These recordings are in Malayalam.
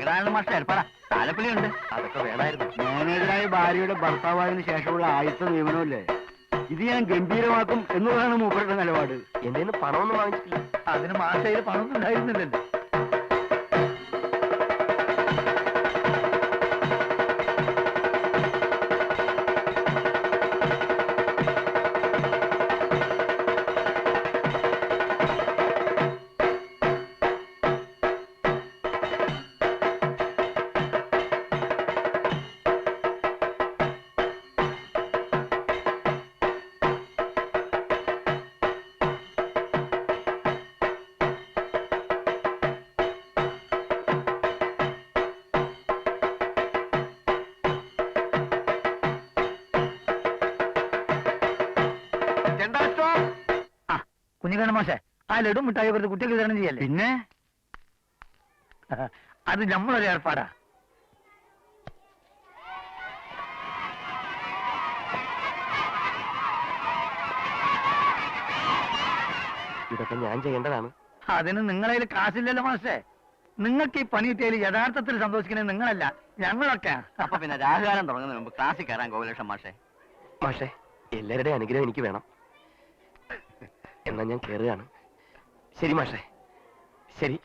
എന്താണ് മാഷ ഏർപ്പാടാ? താലപ്പൊലിയുണ്ട്. അതൊക്കെ വേണമായിരുന്നു. മാനേജറായ ഭാര്യയുടെ ഭർത്താവായതിനു ശേഷമുള്ള ആദ്യത്തെ നിയമനമല്ലേ ഇത്? ഞാൻ ഗംഭീരമാക്കും എന്നുള്ളതാണ് മൂപ്പരുടെ നിലപാട്. എന്റെ പണമൊന്നും വാങ്ങിച്ചിട്ടില്ല. അതിന് മാഷയിൽ പണമൊന്നും ഉണ്ടായിരുന്നില്ലല്ലോ. കുഞ്ഞിക്കണ്ണ മാഷെ, ആ ലഡു മിഠായി കുറച്ച് കുട്ടികൾക്ക് വിതരണം ചെയ്യല്ലേ? പിന്നെ അത് നമ്മളൊരു ഏർപ്പാടാ. ഇതൊക്കെ ഞാൻ ചെയ്യേണ്ടതാണ്. അതിന് നിങ്ങളതിൽ കാശില്ലല്ലോ മാഷെ. നിങ്ങൾക്ക് ഈ പണി കിട്ടിയതിൽ യഥാർത്ഥത്തിൽ സന്തോഷിക്കുന്നത് നിങ്ങളല്ല, ഞങ്ങളൊക്കെ. അപ്പൊ പിന്നെ രാഹുകാലം തുടങ്ങുന്നതിന് മുമ്പ് ക്ലാസ്സിൽ കയറാൻ ഗോകുലക്ഷം മാഷെ. മാഷെ, എല്ലാവരുടെയും അനുഗ്രഹം എനിക്ക് വേണം. എന്നാ ഞാൻ കയറുകയാണ്. ശരി മാഷെ, ശരി.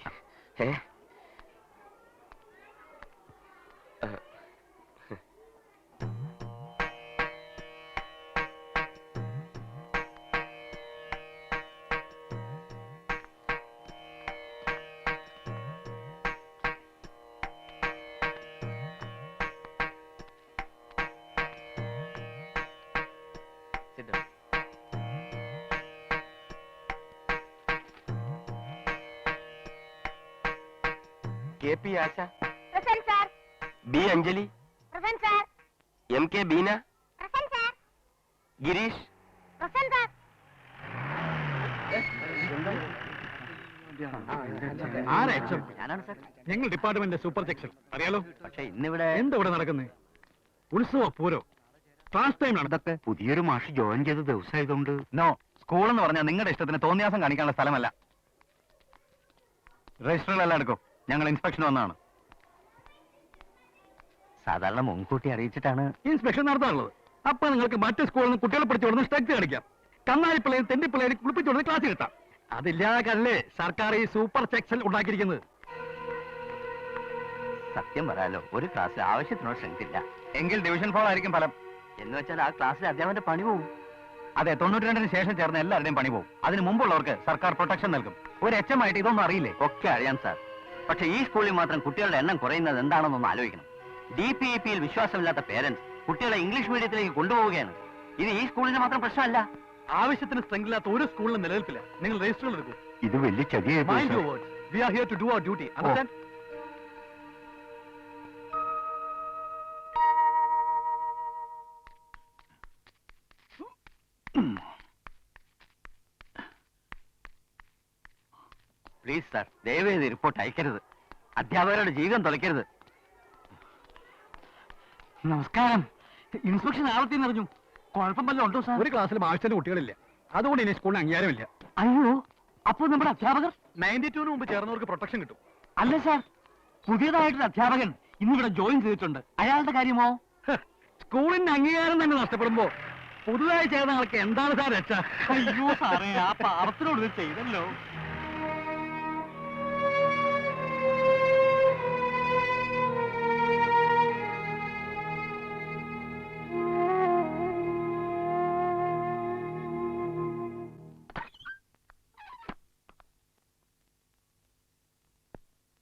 K P Asha, B Anjali, M K Beena, Girish. ഞാനാണ് സാർ. ഞങ്ങൾ ഡിപ്പാർട്ട്മെന്റ് സൂപ്പർ സെക്ഷൻ അറിയാലോ. പക്ഷെ ഇന്നിവിടെ എന്താ ഇവിടെ നടക്കുന്നത്? ഉത്സവ പൂരോ ക്ലാസ് ടൈമിലാണ് ഇതൊക്കെ. പുതിയൊരു മാഷ് ജോയിൻ ചെയ്ത ദിവസമായതുകൊണ്ട്. നോ, സ്കൂൾ എന്ന് പറഞ്ഞാൽ നിങ്ങളുടെ ഇഷ്ടത്തിന് തോന്നിയാസം കാണിക്കാനുള്ള സ്ഥലമല്ല. രജിസ്റ്ററിലെല്ലാം എടുക്കും. ഞങ്ങൾ ഇൻസ്പെക്ഷൻ വന്നതാണ്. സാധാരണ മുൻകൂട്ടി അറിയിച്ചിട്ടാണ് ഇൻസ്പെക്ഷൻ നടത്താറുള്ളത്. അപ്പൊ നിങ്ങൾക്ക് മറ്റു സ്കൂളിൽ നിന്ന് കുട്ടികളെ പഠിച്ചു കൊടുന്ന് സ്ട്രക്ചർ കാണിക്കാം. കന്നാലിപ്പിള്ളേരും തെണ്ടിപ്പിള്ളേരും കുളിപ്പിച്ചു കൊടുന്ന് ക്ലാസ് കിട്ടാം. അതില്ലാതെ സർക്കാർ ഈ സൂപ്പർ സെക്ഷൻ ഉണ്ടാക്കിയിരിക്കുന്നത്. സത്യം പറയാലോ, ഒരു ക്ലാസ്സിൽ ആവശ്യത്തിനോ സ്ട്രെങ്ത് ഇല്ല. എങ്കിൽ ഡിവിഷൻ ഫോൾ ആയിരിക്കും ഫലം. എന്ന് വെച്ചാൽ ആ ക്ലാസ്സിൽ അധ്യാപകന്റെ പണി പോകും. അതെ, 92-ന് ശേഷം ചേർന്ന എല്ലാവരുടെയും പണി പോകും. അതിന് മുമ്പുള്ളവർക്ക് സർക്കാർ പ്രൊട്ടക്ഷൻ നൽകും. ഒരു എച്ചമായിട്ട് ഇതൊന്നും അറിയില്ലേ? ഒക്കെ അറിയാം സാർ. പക്ഷെ ഈ സ്കൂളിൽ മാത്രം കുട്ടികളുടെ എണ്ണം കുറയുന്നത് എന്താണെന്നൊന്ന് ആലോചിക്കണം. DPEP-യിൽ വിശ്വാസമില്ലാത്ത പേരൻസ് കുട്ടികളെ ഇംഗ്ലീഷ് മീഡിയത്തിലേക്ക് കൊണ്ടുപോവുകയാണ്. ഇത് ഈ സ്കൂളിന് മാത്രം പ്രശ്നമല്ല. ആവശ്യത്തിന് സ്ട്രെങ്ത് ഇല്ലാത്ത ഒരു സ്കൂളിലും നിലനിൽപ്പില്ല. നിങ്ങൾ രജിസ്റ്ററിൽ എടുക്കൂ. ഇത് വലിയ ചതിയായി. We are here to do our duty. Understand? Please sir, ദയവേത് റിപ്പോർട്ട് അയക്കരുത്. അധ്യാപകരുടെ ജീവിതം തുലയ്ക്കരുത്. നമസ്കാരം. ഇൻസ്പെക്ഷൻ ആളത്തിന്ന് അറിഞ്ഞു. കുഴപ്പം വല്ലതും ഉണ്ടോ സാർ? ഒരു ക്ലാസ്സിലും ആവശ്യത്തിന് കുട്ടികളില്ല. അതുകൊണ്ട് ഇനി സ്കൂളിന് അംഗീകാരമില്ല. അയ്യോ, അപ്പോൾ നമ്മുടെ അധ്യാപകർ 92-ന് മുമ്പ് ചേർന്നവർക്ക് പ്രൊട്ടക്ഷൻ കിട്ടും. അല്ല സാർ, പുതിയതായിട്ടൊരു അധ്യാപകൻ ഇന്നിവിടെ ജോയിൻ ചെയ്തിട്ടുണ്ട്. അയാളുടെ കാര്യമോ? സ്കൂളിന്റെ അംഗീകാരം തന്നെ നഷ്ടപ്പെടുമ്പോ പുതുതായി ചേർന്ന ആൾക്ക് എന്താണ് സാർ രക്ഷ? അയ്യോ സാറേ, ആ പാവത്തിനോട് ഇത് ചെയ്തല്ലോ.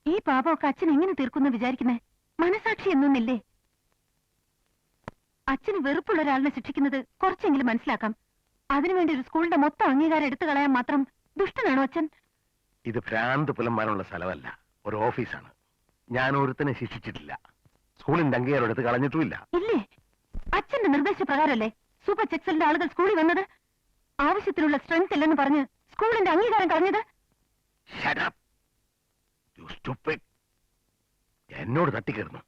ഈ പാപമൊക്കെ അച്ഛൻ എങ്ങനെ തീർക്കുന്നു വിചാരിക്കുന്നേ? മനസാക്ഷി എന്നൊന്നില്ലേ? അച്ഛന് വെറുപ്പുള്ള ഒരാളിനെ ശിക്ഷിക്കുന്നത് കുറച്ചെങ്കിലും മനസ്സിലാക്കാം. അതിനുവേണ്ടി ഒരു സ്കൂളിന്റെ മൊത്തം അംഗീകാരം എടുത്തു കളയാൻ മാത്രം ദുഷ്ടനാണോ അച്ഛൻ? ഇത് ഭ്രാന്ത് പുലന്മാരുള്ള സ്ഥലമല്ല, ഒരു ഓഫീസാണ്. ഞാൻ ഒരുത്തനെ ശിക്ഷിച്ചിട്ടില്ല. സ്കൂളിന്റെ അംഗീകാരം എടുത്ത് കളഞ്ഞിട്ടുമില്ല. ഇല്ലേ? അച്ഛന്റെ നിർദ്ദേശപ്രകാരമല്ലേ സൂപ്പർ സെക്സലിന്റെ ആളുകൾ സ്കൂളിൽ വന്നത്? ആവശ്യത്തിനുള്ള സ്ട്രെങ്ത് ഇല്ലെന്ന് പറഞ്ഞ് സ്കൂളിന്റെ അംഗീകാരം കളഞ്ഞത്? എന്നോട് തട്ടിക്കയറുന്നു.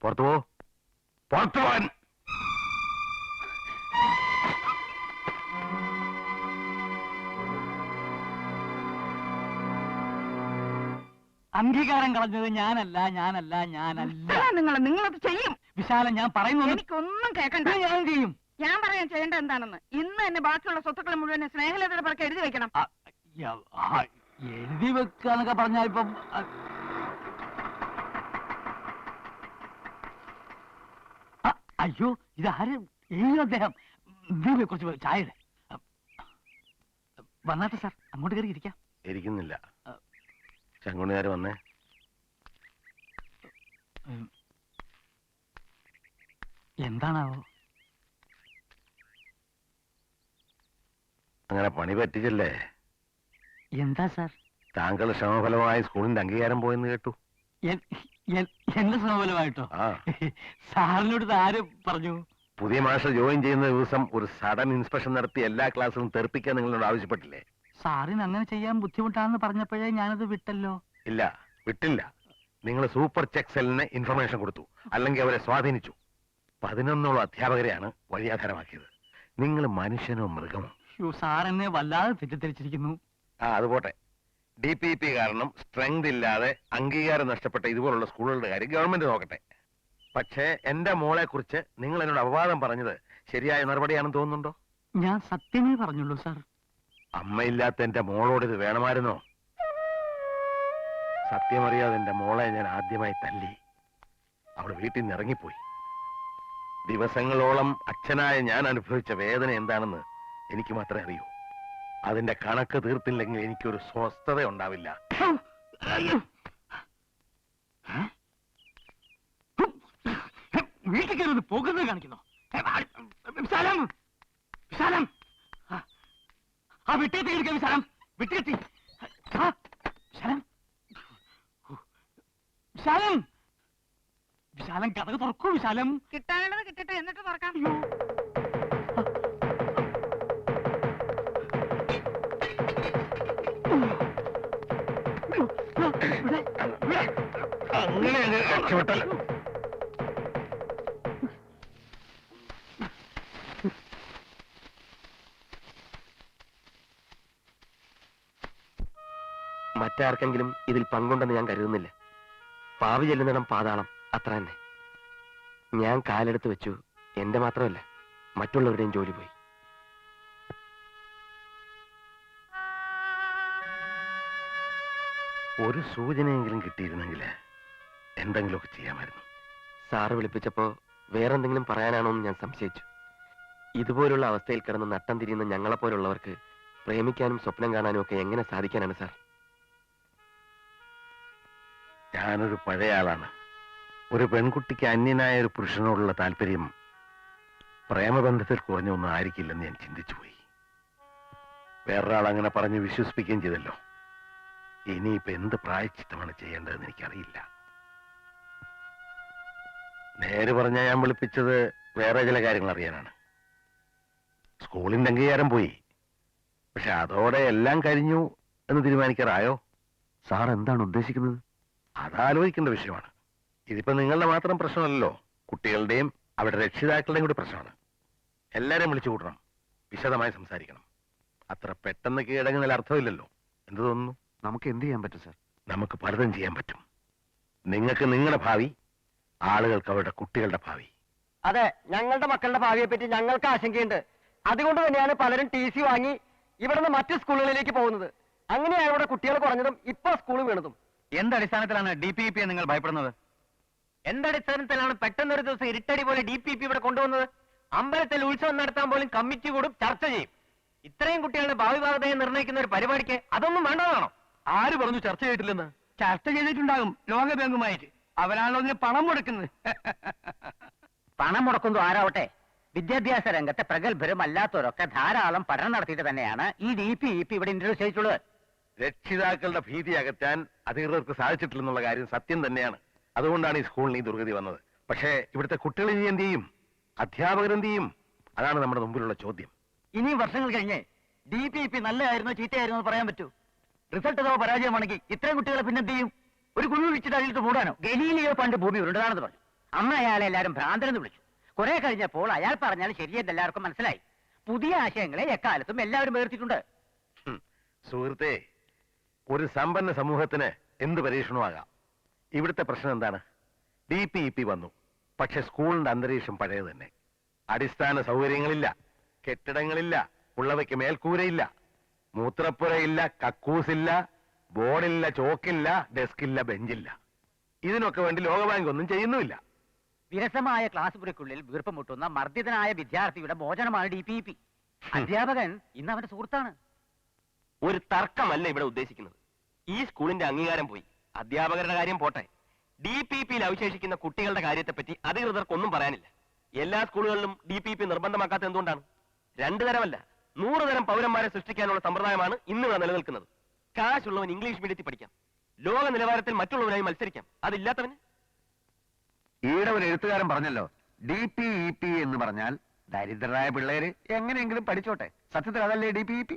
പുറത്തു പോ, പുറത്തു പോവാൻ. അംഗീകാരം കളഞ്ഞത് ഞാനല്ല. നിങ്ങളത് ചെയ്യും. വിശാലം, ഞാൻ പറയുന്നു. എനിക്കൊന്നും കേൾക്കണ്ട. ഞാൻ ചെയ്യും. ഞാൻ പറയാൻ ചെയ്യേണ്ട എന്താണെന്ന് ഇന്ന് എന്നെ ബാക്കിയുള്ള സ്വത്തുക്കൾ മുഴുവൻ സ്നേഹലതയുടെ പുറകെ എഴുതി വെക്കണം. എഴുതി വെക്കാന്നൊക്കെ പറഞ്ഞാൽ ഇപ്പം അയ്യോ, ഇതാരും എഴുതി അദ്ദേഹം. കുറച്ച് ചായ വന്നാട്ടെ സാർ, അങ്ങോട്ട് കയറി ഇരിക്കാം. ഇരിക്കുന്നില്ല. ചങ്കുണിയാര് വന്നേ? എന്താണാവോ? അങ്ങനെ പണി പറ്റിച്ചല്ലേ? എന്താ സാർ? താങ്കൾ ശ്രമഫലമായി സ്കൂളിന്റെ അംഗീകാരം പോയെന്ന് കേട്ടു. എന്റെ ശ്രമഫലമായിട്ടോ? സാറിനോട് ആര് പറഞ്ഞു? പുതിയ മാസ്റ്റർ ജോയിൻ ചെയ്യുന്ന ദിവസം ഒരു സഡൻ ഇൻസ്പെക്ഷൻ നടത്തി എല്ലാ ക്ലാസ്സിലും തെറിപ്പിക്കാൻ നിങ്ങളോട് ആവശ്യപ്പെട്ടില്ലേ? സാറിന് അങ്ങനെ ചെയ്യാൻ ബുദ്ധിമുട്ടാണെന്ന് പറഞ്ഞപ്പോഴേ ഞാനത് വിട്ടല്ലോ. ഇല്ല, വിട്ടില്ല. നിങ്ങൾ സൂപ്പർ ചെക്സെല്ലിന് ഇൻഫർമേഷൻ കൊടുത്തു, അല്ലെങ്കിൽ അവരെ സ്വാധീനിച്ചു. 11ഓളം അധ്യാപകരെയാണ് വഴിയാധാരമാക്കിയത്. നിങ്ങൾ മനുഷ്യനോ മൃഗമോ? സാർ എന്നെ വല്ലാതെ തെറ്റിദ്ധരിച്ചിരിക്കുന്നു. അതുപോട്ടെ. DPP കാരണം സ്ട്രെങ്ത് ഇല്ലാതെ അംഗീകാരം നഷ്ടപ്പെട്ട ഇതുപോലുള്ള സ്കൂളുകളുടെ കാര്യം ഗവൺമെന്റ് നോക്കട്ടെ. പക്ഷേ എന്റെ മോളെ കുറിച്ച് നിങ്ങൾ എന്നോട് അപവാദം പറഞ്ഞത് ശരിയായ നടപടിയാണെന്ന് തോന്നുന്നുണ്ടോ? ഞാൻ സത്യമേ പറഞ്ഞുള്ളൂ സാർ. അമ്മയില്ലാത്ത എന്റെ മോളോട് ഇത് വേണമായിരുന്നോ? സത്യമറിയാതെ എന്റെ മോളെ ഞാൻ ആദ്യമായി തല്ലി. അവൾ വീട്ടിൽ നിന്ന് ഇറങ്ങിപ്പോയി. ദിവസങ്ങളോളം അച്ഛനായ ഞാൻ അനുഭവിച്ച വേദന എന്താണെന്ന് എനിക്ക് മാത്രമേ അറിയൂ. അതിന്റെ കണക്ക് തീർത്തില്ലെങ്കിൽ എനിക്കൊരു സ്വസ്ഥത ഉണ്ടാവില്ല. വീട്ടിൽ കയറി പോകുന്നത് കാണിക്കുന്നു. വിശാലം, വിശാലം, ആ വിട്ടേക്ക് വിശാലം, വിട്ടേത്തി. വിശാലം, വിശാലം, വിശാലം, കഥക് തുറക്കൂ. വിശാലം, കിട്ടാനുള്ളത് കിട്ടട്ടെ, എന്നിട്ട് തുറക്കാം. അങ്ങനെ രക്ഷപ്പെട്ടല്ലോ. മറ്റാർക്കെങ്കിലും ഇതിൽ പങ്കുണ്ടെന്ന് ഞാൻ കരുതുന്നില്ല. പാവി ചെല്ലുന്നിടം പാതാളം, അത്ര തന്നെ. ഞാൻ കാലെടുത്ത് വെച്ചു. എന്റെ മാത്രമല്ല, മറ്റുള്ളവരുടെയും ജോലി പോയി. ഒരു സൂചനയെങ്കിലും കിട്ടിയിരുന്നെങ്കിൽ എന്തെങ്കിലുമൊക്കെ ചെയ്യാമായിരുന്നു. സാറ് വിളിപ്പിച്ചപ്പോ വേറെന്തെങ്കിലും പറയാനാണോ എന്ന് ഞാൻ സംശയിച്ചു. ഇതുപോലുള്ള അവസ്ഥയിൽ കിടന്ന് നട്ടം തിരിയുന്ന ഞങ്ങളെപ്പോലുള്ളവർക്ക് പ്രേമിക്കാനും സ്വപ്നം കാണാനും ഒക്കെ എങ്ങനെ സാധിക്കാനാണ് സാർ? ഞാനൊരു പഴയ ആളാണ്. ഒരു പെൺകുട്ടിക്ക് അന്യനായ ഒരു പുരുഷനോടുള്ള താല്പര്യം പ്രേമബന്ധത്തിൽ കുറഞ്ഞൊന്നും ആയിരിക്കില്ലെന്ന് ഞാൻ ചിന്തിച്ചുപോയി. വേറൊരാൾ അങ്ങനെ പറഞ്ഞ് വിശ്വസിപ്പിക്കുകയും ചെയ്തല്ലോ. ഇനിയിപ്പോ എന്ത് പ്രായശ്ചിത്തമാണ് ചെയ്യേണ്ടതെന്ന് എനിക്കറിയില്ല. നേര് പറഞ്ഞ ഞാൻ വിളിപ്പിച്ചത് വേറെ ചില കാര്യങ്ങൾ അറിയാനാണ്. സ്കൂളിന്റെ അംഗീകാരം പോയി, പക്ഷെ അതോടെ എല്ലാം കഴിഞ്ഞു എന്ന് തീരുമാനിക്കാറായോ? സാർ എന്താണ് ഉദ്ദേശിക്കുന്നത്? അതാലോചിക്കേണ്ട വിഷയമാണ്. ഇതിപ്പോ നിങ്ങളുടെ മാത്രം പ്രശ്നമല്ലല്ലോ, കുട്ടികളുടെയും അവരുടെ രക്ഷിതാക്കളുടെയും കൂടി പ്രശ്നമാണ്. എല്ലാരെയും വിളിച്ചു കൂട്ടണം, വിശദമായി സംസാരിക്കണം. അത്ര പെട്ടെന്ന് കീഴടങ്ങുന്നതിൽ അർത്ഥമില്ലല്ലോ. എന്ത് തോന്നുന്നു? നമുക്ക് എന്ത് ചെയ്യാൻ പറ്റും സാർ? നമുക്ക് പലതും ചെയ്യാൻ പറ്റും. നിങ്ങൾക്ക് നിങ്ങളുടെ ഭാവി, ആളുകൾക്ക് അവരുടെ കുട്ടികളുടെ ഭാവി. അതെ, ഞങ്ങളുടെ മക്കളുടെ ഭാവിയെ പറ്റി ഞങ്ങൾക്ക് ആശങ്കയുണ്ട്. അതുകൊണ്ട് തന്നെയാണ് പലരും TC വാങ്ങി ഇവിടുന്ന് മറ്റു സ്കൂളുകളിലേക്ക് പോകുന്നത്. അങ്ങനെയാണ് ഇവിടെ കുട്ടികൾ കുറഞ്ഞതും ഇപ്പൊ സ്കൂൾ വീണതും. എന്തടിസ്ഥാനത്തിലാണ് DPP നിങ്ങൾ ഭയപ്പെടുന്നത്? എന്തടിസ്ഥാനത്തിലാണ് പെട്ടെന്നൊരു ദിവസം ഇരുട്ടടി പോലെ DPP ഇവിടെ കൊണ്ടുവന്നത്? അമ്പലത്തിൽ ഉത്സവം നടത്താൻ പോലും കമ്മിറ്റി കൂടും, ചർച്ച ചെയ്യും. ഇത്രയും കുട്ടികളുടെ ഭാവി ഭാഗതയെ നിർണ്ണയിക്കുന്ന ഒരു പരിപാടിക്ക് അതൊന്നും വേണ്ടതാണോ? ആര് പറഞ്ഞു ചർച്ച ചെയ്തിട്ടില്ലെന്ന്? ചർച്ച ചെയ്തിട്ടുണ്ടാകും ലോകബാങ്കുമായിട്ട്. അവരാണല്ലോ അതിന് പണം മുടക്കുന്നത്. പണം മുടക്കുന്നു ആരാവട്ടെ, വിദ്യാഭ്യാസ രംഗത്തെ പ്രഗത്ഭരും അല്ലാത്തവരൊക്കെ ധാരാളം പഠനം നടത്തിയിട്ട് തന്നെയാണ് ഈ DPP ഇവിടെ ഇൻട്രൊഡ്യൂസ് ചെയ്തിട്ടുള്ളത്. രക്ഷിതാക്കളുടെ ഭീതി അകറ്റാൻ അധികൃതർക്ക് സാധിച്ചിട്ടില്ലെന്നുള്ള കാര്യം സത്യം തന്നെയാണ്. അതുകൊണ്ടാണ് ഈ സ്കൂളിന് ഈ ദുർഗതി വന്നത്. പക്ഷേ ഇവിടുത്തെ കുട്ടികൾ ഇനി എന്ത് ചെയ്യും? അധ്യാപകർ എന്ത് ചെയ്യും? അതാണ് നമ്മുടെ മുമ്പിലുള്ള ചോദ്യം. ഇനിയും വർഷങ്ങൾ കഴിഞ്ഞ് DPP നല്ലതായിരുന്നോ ചീത്തയായിരുന്നോ എന്ന് പറയാൻ പറ്റൂ. റിസൾട്ട് അഥവാ പരാജയമാണെങ്കിൽ ഇത്രയും കുട്ടികളെ പിന്നെ എന്ത് ചെയ്യും? ഒരു കുഴി വിളിച്ചിട്ട് അതിൽ മൂടാനോ? ഗലീലിയോ പണ്ട് ഭൂമി ഉരുണ്ടതാണെന്ന് പറഞ്ഞു. അന്ന് അയാളെ എല്ലാവരും ഭ്രാന്തനെന്ന് വിളിച്ചു. കുറെ കഴിഞ്ഞപ്പോൾ അയാൾ പറഞ്ഞാൽ ശരിയെന്ന് എല്ലാവർക്കും മനസ്സിലായി. പുതിയ ആശയങ്ങളെ എക്കാലത്തും എല്ലാവരും വേർത്തിട്ടുണ്ട്. സുഹൃത്തെ, ഒരു സമ്പന്ന സമൂഹത്തിന് എന്ത് പരീക്ഷണമാകാം. ഇവിടുത്തെ പ്രശ്നം എന്താണ്? DPEP വന്നു, പക്ഷെ സ്കൂളിന്റെ അന്തരീക്ഷം പഴയത് തന്നെ. അടിസ്ഥാന സൗകര്യങ്ങളില്ല, കെട്ടിടങ്ങളില്ല, ഉള്ളവയ്ക്ക് മേൽക്കൂരയില്ല, മൂത്രപ്പുരയില്ല, കക്കൂസില്ല, ബോർഡില്ല, ചോക്കില്ല, ഡെസ്കില്ല, ബെഞ്ചില്ല. ഇതിനൊക്കെ വേണ്ടി ലോകബാങ്ക് ഒന്നും ചെയ്യുന്നുമില്ല. വിരസമായ ക്ലാസ് മുറിക്കുള്ളിൽ വീർപ്പം മുട്ടുന്ന മർദ്ദിതനായ വിദ്യാർത്ഥിയുടെ മോചനമാണ് DPEP. അധ്യാപകൻ ഇന്ന് അവന്റെ സുഹൃത്താണ്. ഒരു തർക്കമല്ല ഇവിടെ ഉദ്ദേശിക്കുന്നത്. ഈ സ്കൂളിന്റെ അംഗീകാരം പോയി. അധ്യാപകരുടെ കാര്യം പോട്ടെ, DPEPയിൽ അവശേഷിക്കുന്ന കുട്ടികളുടെ കാര്യത്തെപ്പറ്റി അധികൃതർക്കൊന്നും പറയാനില്ല. എല്ലാ സ്കൂളുകളിലും DPEP നിർബന്ധമാക്കാത്ത എന്തുകൊണ്ടാണ്? 2 തരമല്ല, 100 തരം പൗരന്മാരെ സൃഷ്ടിക്കാനുള്ള സമ്പ്രദായമാണ് ഇന്നിവിടെ നിലനിൽക്കുന്നത്. കാശുള്ളവൻ ഇംഗ്ലീഷ് മീഡിയത്തിൽ പഠിക്കാം, ലോക നിലവാരത്തിൽ മറ്റുള്ളവരായി മത്സരിക്കാം. അതില്ലാത്തവന്? ഈയിടെ ഒരു എഴുത്തുകാരൻ പറഞ്ഞല്ലോ, DPEP എന്ന് പറഞ്ഞാൽ ദരിദ്രരായ പിള്ളേര് എങ്ങനെയെങ്കിലും പഠിച്ചോട്ടെ. സത്യത്തിൽ അതല്ലേ DPEP?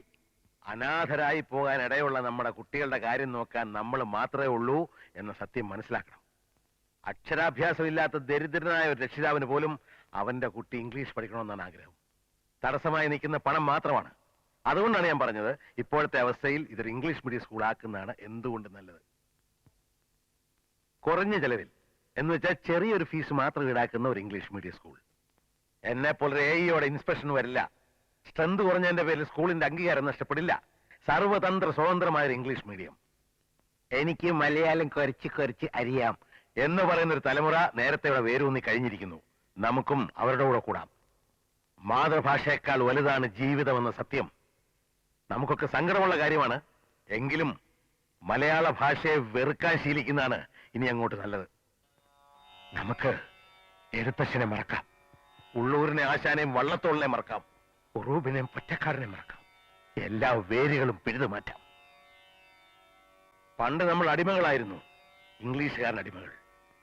അനാഥരായി പോകാൻ ഇടയുള്ള നമ്മുടെ കുട്ടികളുടെ കാര്യം നോക്കാൻ നമ്മൾ മാത്രമേ ഉള്ളൂ എന്ന സത്യം മനസ്സിലാക്കണം. അക്ഷരാഭ്യാസമില്ലാത്ത ദരിദ്രനായ ഒരു രക്ഷിതാവിന് പോലും അവന്റെ കുട്ടി ഇംഗ്ലീഷ് പഠിക്കണമെന്നാണ് ആഗ്രഹം. തടസ്സമായി നിൽക്കുന്ന പണം മാത്രമാണ്. അതുകൊണ്ടാണ് ഞാൻ പറഞ്ഞത്, ഇപ്പോഴത്തെ അവസ്ഥയിൽ ഇതൊരു ഇംഗ്ലീഷ് മീഡിയം സ്കൂൾ ആക്കുന്നതാണ് എന്തുകൊണ്ട് നല്ലത്. കുറഞ്ഞ ചെലവിൽ എന്ന് വെച്ചാൽ ചെറിയൊരു ഫീസ് മാത്രം ഈടാക്കുന്ന ഒരു ഇംഗ്ലീഷ് മീഡിയം സ്കൂൾ. എന്നെ പോലെ AEയോടെ ഇൻസ്പെക്ഷൻ വരില്ല. സ്ട്രെങ്ത് കുറഞ്ഞതിന്റെ പേരിൽ സ്കൂളിന്റെ അംഗീകാരം നഷ്ടപ്പെടില്ല. സർവതന്ത്ര സ്വതന്ത്രമായ ഒരു ഇംഗ്ലീഷ് മീഡിയം. എനിക്ക് മലയാളം കുറച്ച് അറിയാം എന്ന് പറയുന്ന ഒരു തലമുറ നേരത്തെ ഇവിടെ വേരൂന്നി കഴിഞ്ഞിരിക്കുന്നു. നമുക്കും അവരുടെ കൂടെ കൂടാം. മാതൃഭാഷയേക്കാൾ വലുതാണ് ജീവിതമെന്ന സത്യം നമുക്കൊക്കെ സങ്കടമുള്ള കാര്യമാണ്. എങ്കിലും മലയാള ഭാഷയെ വെറുക്കാൻ ശീലിക്കുന്നതാണ് ഇനി അങ്ങോട്ട് നല്ലത്. നമുക്ക് എഴുത്തച്ഛനെ മറക്കാം, ഉള്ളൂരിനെ ആശാനെയും വള്ളത്തോളിനെ മറക്കാം, ഉറൂബിനെയും പൊറ്റക്കാരനെ മറക്കാം. എല്ലാ വേരുകളും പിഴുതു മാറ്റാം. പണ്ട് നമ്മൾ അടിമകളായിരുന്നു, ഇംഗ്ലീഷുകാരൻ അടിമകൾ.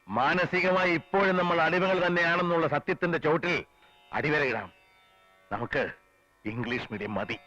മാനസികമായി ഇപ്പോഴും നമ്മൾ അടിമകൾ തന്നെയാണെന്നുള്ള സത്യത്തിന്റെ ചോട്ടിൽ അടിവരയിടാം. നമുക്ക് ഇംഗ്ലീഷ് മീഡിയം മതി.